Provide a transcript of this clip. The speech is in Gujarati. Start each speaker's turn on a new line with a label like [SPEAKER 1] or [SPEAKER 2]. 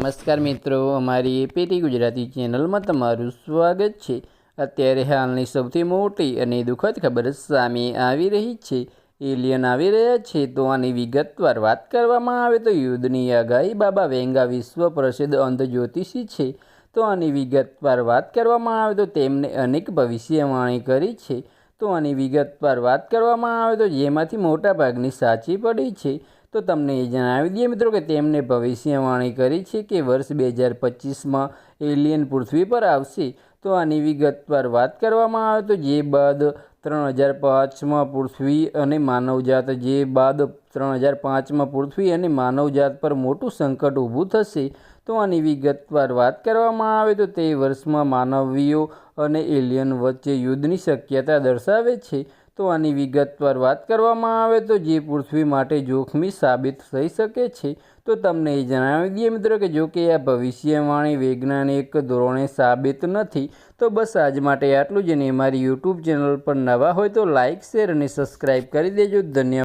[SPEAKER 1] નમસ્કાર મિત્રો, અમારી એપીટી ગુજરાતી ચેનલમાં તમારું સ્વાગત છે। અત્યારે હાલની સૌથી મોટી અને દુઃખદ ખબર સામે આવી રહી છે। એલિયન આવી રહ્યા છે તો આની વિગતવાર વાત કરવામાં આવે તો યુદ્ધની આગાહી બાબા વેંગા વિશ્વ પ્રસિદ્ધ અંધ જ્યોતિષી છે। તો આની વિગતવાર વાત કરવામાં આવે તો તેમણે અનેક ભવિષ્યવાણી કરી છે। તો આની વિગતવાર વાત કરવામાં આવે તો જેમાંથી મોટાભાગની સાચી પડી છે। તો તમને એ જણાવી દઈએ મિત્રો કે તેમણે ભવિષ્યવાણી કરી છે કે વર્ષ 2025માં એલિયન પૃથ્વી પર આવશે। તો આની વિગતવાર વાત કરવામાં આવે તો જે બાદ 3005માં પૃથ્વી અને માનવજાત અને માનવજાત પર મોટું સંકટ ઊભું થશે। તો આની વિગતવાર વાત કરવામાં આવે તો તે વર્ષમાં માનવીઓ અને એલિયન વચ્ચે યુદ્ધની શક્યતા દર્શાવે છે। તો આની વિગતવાર વાત કરવામાં આવે તો જે પૃથ્વી માટે જોખમી સાબિત થઈ શકે છે। તો તમને એ જણાવી દઈએ મિત્રો કે જો કે આ ભવિષ્યવાણી વૈજ્ઞાનિક ધોરણે સાબિત નથી। તો બસ આજ માટે આટલું જ। અને મારી યુટ્યુબ ચેનલ પર નવા હોય તો લાઇક, શેર અને સબસ્ક્રાઈબ કરી દેજો। ધન્યવાદ।